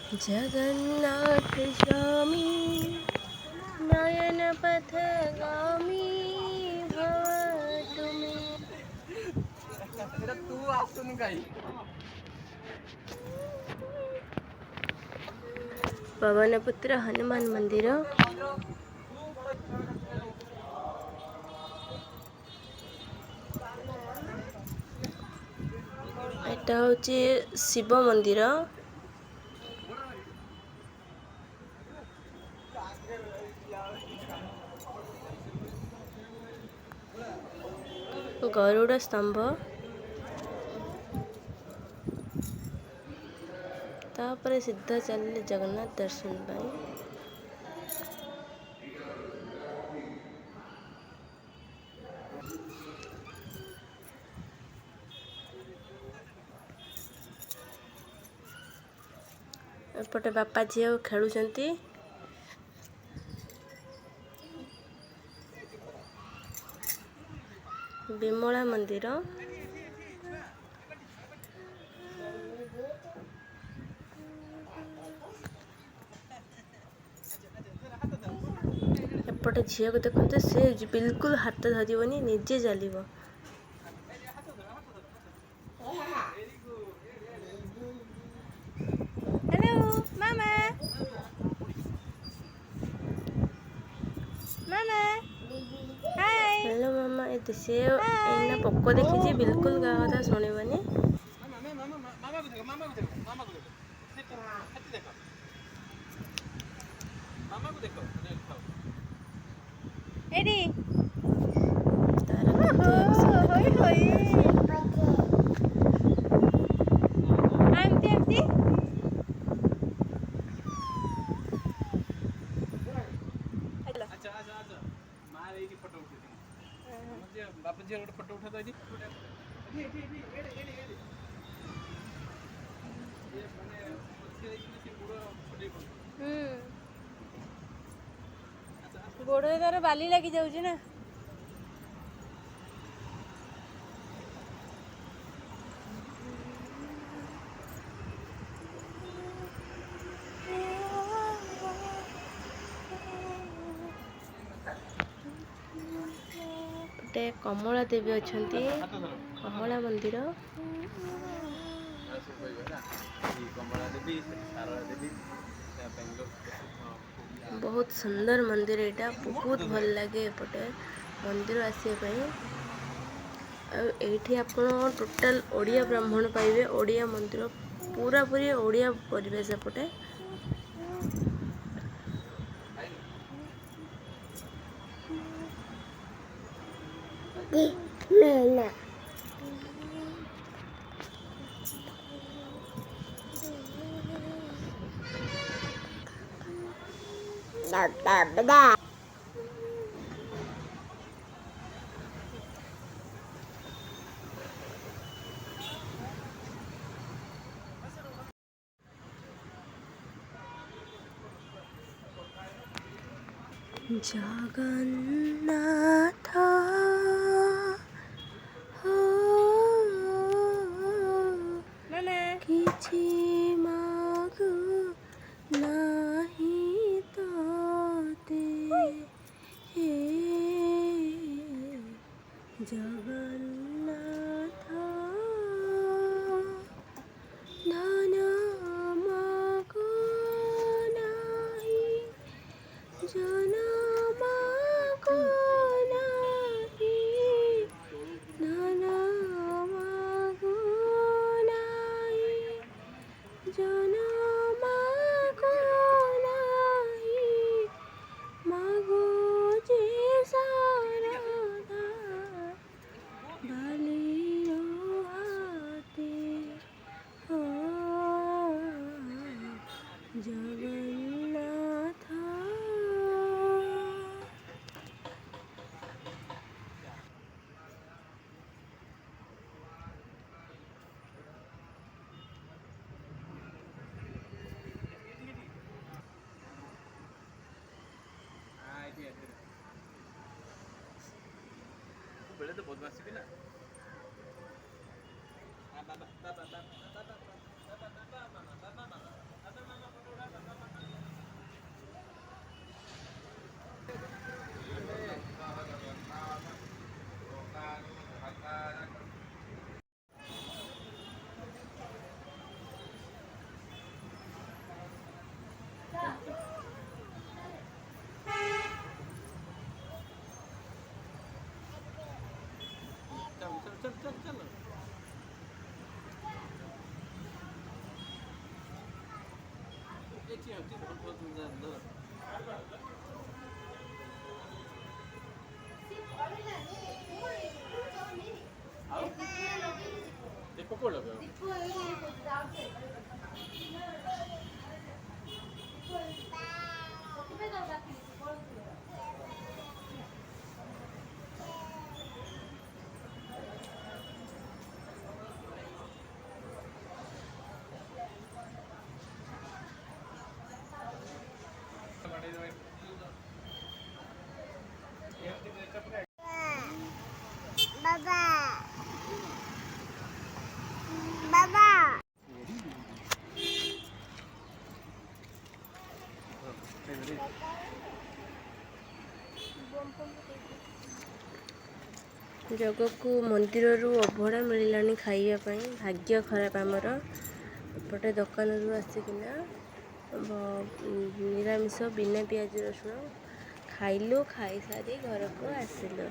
जगन्नाथ स्वामी नयन पथगामी भव तुमे। पवनपुत्र हनुमान मंदिर। एटा होची शिव मंदिर। गरुड़ स्तंभ। तापर सीधा चलिए जगन्नाथ दर्शन पाई। एपटे बापा झील खेलुचंती। विमला मंदिर। एपटे झील को देखते से बिल्कुल हाथ धरबनी निजे चलो। हेलो मामा मामा हाय। हेलो मामा ये से एना पक्को देखी बिल्कुल गा कथा शुणबनी। एडी फोटो उठा गोड़े तार बाली लगी जाऊँ ना। गोटे कमला देवी अच्छा कमला मंदिर। बहुत सुंदर मंदिर एटा बहुत भल लगे एपटे मंदिर आसपा। एठी आपण टोटाल ओडिया ब्राह्मण पाइबे। ओडिया मंदिर पूरा पूरी ओडिया परिवेश एपटे। जगन्नाथ हो किछि मागु नाही तोते हे जगन्नाथ धन मागु नाही जना जगन्नाथ। बेले तो बदमाशी भी ना। ଜଗକୁ ମନ୍ଦିରରୁ ଅଭଡ଼ା ମିଳିଲାଣି ଖାଇବା ପାଇଁ। ଭାଗ୍ୟ ଖରାପ ଆମର। ଏପଟେ ଦୋକାନରୁ ଆସିକିନା ନିରାମିଷ ବିନା ପିଆଜ ରସୁଣ ଖାଇଲୁ। ଖାଇସାରି ଘରକୁ ଆସିଲୁ।